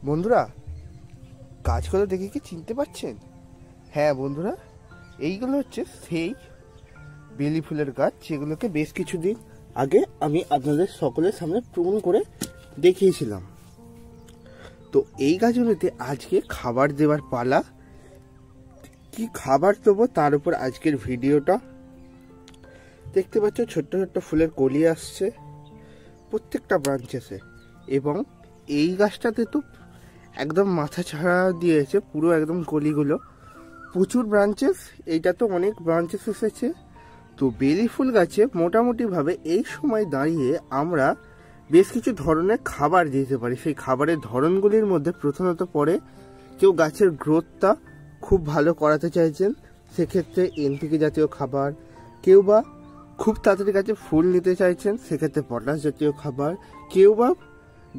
বন্ধুরা, গাছগুলো দেখে কি চিনতে পারছেন? হ্যাঁ বন্ধুরা, এইগুলো হচ্ছে সেই বেলি ফুলের গাছ যেগুলোকে বেশ কিছুদিন আগে আমি আপনাদের সকলের সামনে প্রমাণ করে দেখিয়েছিলাম। তো এই গাছগুলোতে আজকে খাবার দেওয়ার পালা। কি খাবার দেবো তার উপর আজকের ভিডিওটা। দেখতে পাচ্ছ ছোট্ট ছোট্ট ফুলের কলি আসছে প্রত্যেকটা ব্রাঞ্চেসে, এবং এই গাছটাতে তো একদম মাথা ছাড়া দিয়েছে পুরো একদম কলিগুলো, প্রচুর ব্রাঞ্চেস। এইটা তো অনেক ব্রাঞ্চেস এসেছে। তো বেলি ফুল গাছে মোটামুটিভাবে এই সময় দাঁড়িয়ে আমরা বেশ কিছু ধরনের খাবার দিতে পারি। সেই খাবারের ধরনগুলির মধ্যে প্রথমত পড়ে, কেউ গাছের গ্রোথটা খুব ভালো করাতে চাইছেন, সেক্ষেত্রে এনপিকে জাতীয় খাবার। কেউ বা খুব তাড়াতাড়ি গাছে ফুল নিতে চাইছেন, সেক্ষেত্রে পটাশ জাতীয় খাবার। কেউ বা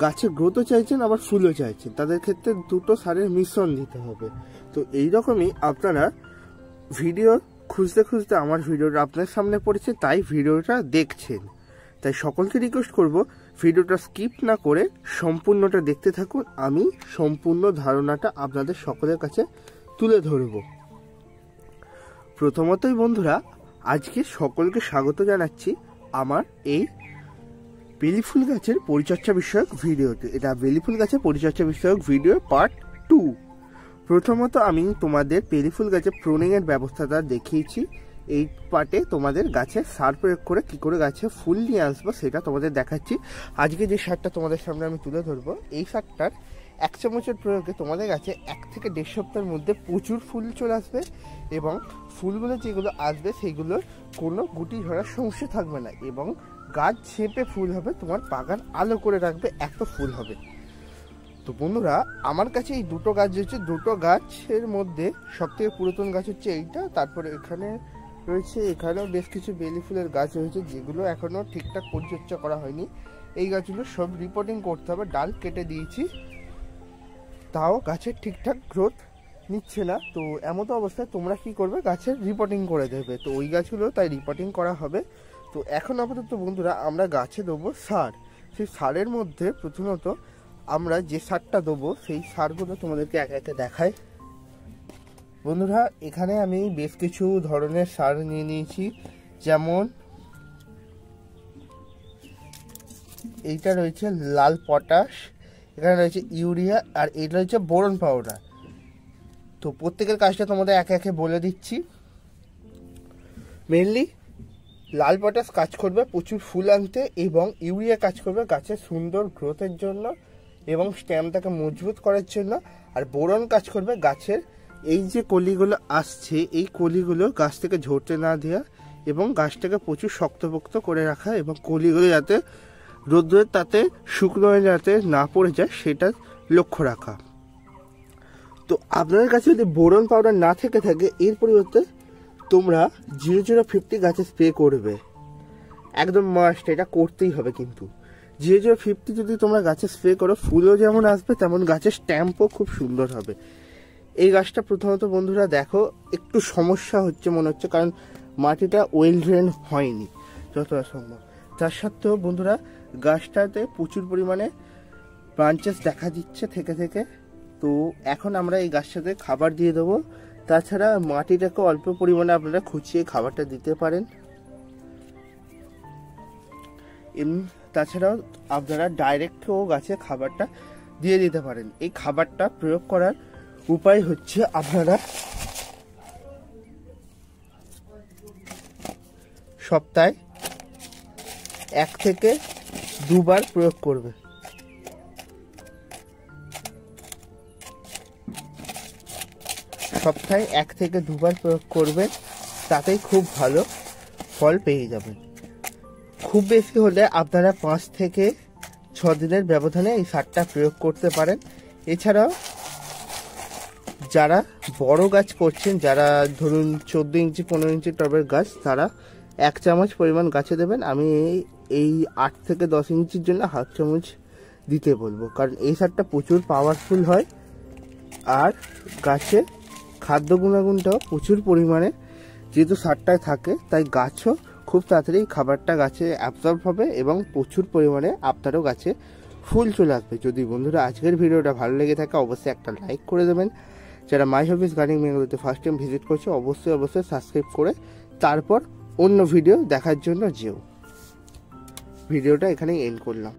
গাছের গ্রোথও চাইছেন আবার ফুলও চাইছেন, তাদের ক্ষেত্রে দুটো সারের মিশ্রণ দিতে হবে। তো এইরকমই আপনারা ভিডিও খুঁজতে খুঁজতে আমার ভিডিওটা আপনার সামনে পড়েছে, তাই ভিডিওটা দেখছেন। তাই সকলকে রিকোয়েস্ট করব ভিডিওটা স্কিপ না করে সম্পূর্ণটা দেখতে থাকুন। আমি সম্পূর্ণ ধারণাটা আপনাদের সকলের কাছে তুলে ধরব। প্রথমতই বন্ধুরা, আজকে সকলকে স্বাগত জানাচ্ছি আমার এই বেলি ফুল গাছের পরিচর্যা বিষয়ক ভিডিওতে। এটা বেলি ফুল গাছের পরিচর্যা বিষয়ক ভিডিও পার্ট 2। প্রথমত আমি তোমাদের বেলি ফুল গাছের প্রুনিংয়ের ব্যবস্থাটা দেখিয়েছি। এই পার্টে তোমাদের গাছে সার প্রয়োগ করে কি করে গাছে ফুল নিয়ে আসবো সেটা তোমাদের দেখাচ্ছি। আজকে যে সারটা তোমাদের সামনে আমি তুলে ধরবো, এই সারটার 1 চামচের প্রয়োগে তোমাদের গাছে 1 থেকে 1.5 সপ্তাহের মধ্যে প্রচুর ফুল চলে আসবে, এবং ফুলগুলো যেগুলো আসবে সেইগুলোর কোনো গুটি ঝরার সমস্যা থাকবে না, এবং গাছ ঝেঁপে ফুল হবে, তোমার বাগান আলো করে রাখবে, এত ফুল হবে। তো বন্ধুরা, আমার কাছে এই দুটো গাছ রয়েছে। দুটো গাছের মধ্যে সবথেকে পুরাতন গাছ হচ্ছে এইটা, তারপরে এখানে রয়েছে, এখানেও বেশ কিছু বেলি ফুলের গাছ রয়েছে যেগুলো এখনও ঠিকঠাক পরিচর্যা করা হয়নি। এই গাছগুলো সব রিপোর্টিং করতে হবে, ডাল কেটে দিয়েছি, তাও গাছের ঠিকঠাক গ্রোথ নিচ্ছে না। তো এমতো অবস্থায় তোমরা কি করবে, গাছের রিপোর্টিং করে দেবে। তো ওই গাছগুলো তাই রিপোর্টিং করা হবে। তো এখন আপাতত বন্ধুরা আমরা গাছে দেবো সার। সেই সারের মধ্যে প্রথমত আমরা যে সারটা দেবো সেই সারগুলো তোমাদেরকে একে একে দেখাই। বন্ধুরা, এখানে আমি বেশ কিছু ধরনের সার নিয়ে নিয়েছি, যেমন এইটা রয়েছে লাল পটাশ, এখানে রয়েছে ইউরিয়া, আর এটা রয়েছে বোরন পাউডার। তো প্রত্যেকের কাজটা তোমাদের একে একে বলে দিচ্ছি। মেনলি লাল পটাশ কাজ করবে প্রচুর ফুল আনতে, এবং ইউরিয়া কাজ করবে গাছের সুন্দর গ্রোথের জন্য এবং স্ট্যামটাকে মজবুত করার জন্য, আর বোরন কাজ করবে গাছের এই যে কলিগুলো আসছে এই কলিগুলো গাছ থেকে ঝরতে না দেওয়া, এবং গাছটাকে প্রচুর শক্তপোক্ত করে রাখা, এবং কলিগুলো যাতে রোদ্রের তাতে শুকনো হয়ে যাতে না পড়ে যায় সেটা লক্ষ্য রাখা। তো আপনাদের কাছে যদি বোরন পাউডার না থেকে থাকে, এর পরিবর্তে তোমরা 0050 গাছে স্প্রে করবে, একদম মাস্ট, এটা করতেই হবে। কিন্তু 0050 যদি তোমরা গাছে স্প্রে করো, ফুলও যেমন আসবে তেমন গাছের স্ট্যাম্পও খুব সুন্দর হবে। এই গাছটা প্রথমত বন্ধুরা দেখো একটু সমস্যা হচ্ছে মনে হচ্ছে, কারণ মাটিটা ওয়েল ড্রেন হয়নি যতটা সম্ভব। তার সত্ত্বেও বন্ধুরা গাছটাতে প্রচুর পরিমাণে ব্রাঞ্চেস দেখা দিচ্ছে থেকে থেকে। তো এখন আমরা এই গাছটাতে খাবার দিয়ে দেবো। তাছাড়া মাটিটাকে অল্প পরিমাণে আপনারা খুঁচিয়ে খাবারটা দিতে পারেন। তাছাড়াও আপনারা ডাইরেক্টও গাছে খাবারটা দিয়ে দিতে পারেন। এই খাবারটা প্রয়োগ করার উপায় হচ্ছে, আপনারা সপ্তাহে 1 থেকে 2 বার প্রয়োগ করবে। সপ্তাহে 1 থেকে 2 বার প্রয়োগ করবেন, তাতেই খুব ভালো ফল পেয়ে যাবেন। খুব বেশি হলে আপনারা 5 থেকে 6 দিনের ব্যবধানে এই সারটা প্রয়োগ করতে পারেন। এছাড়াও যারা বড় গাছ করছেন, যারা ধরুন 14 ইঞ্চি 15 ইঞ্চি টবের গাছ, তারা 1 চামচ পরিমাণ গাছে দেবেন। আমি এই 8 থেকে 10 ইঞ্চির জন্য 1/2 চামচ দিতে বলবো, কারণ এই সারটা প্রচুর পাওয়ারফুল হয়, আর গাছে খাদ্য গুণাগুণটাও প্রচুর পরিমাণে যেহেতু সারটায় থাকে, তাই গাছও খুব তাড়াতাড়ি খাবারটা গাছে অ্যাবজর্ব হবে, এবং প্রচুর পরিমাণে আপনারও গাছে ফুল চলে আসবে। যদি বন্ধুরা আজকের ভিডিওটা ভালো লেগে থাকে অবশ্যই একটা লাইক করে দেবেন। যারা মাই হবিস গার্ডেনিং বেঙ্গলুরুতে ফার্স্ট টাইম ভিজিট করছে অবশ্যই সাবস্ক্রাইব করে তারপর অন্য ভিডিও দেখার জন্য যেও। ভিডিওটা এখানেই এন্ড করলাম।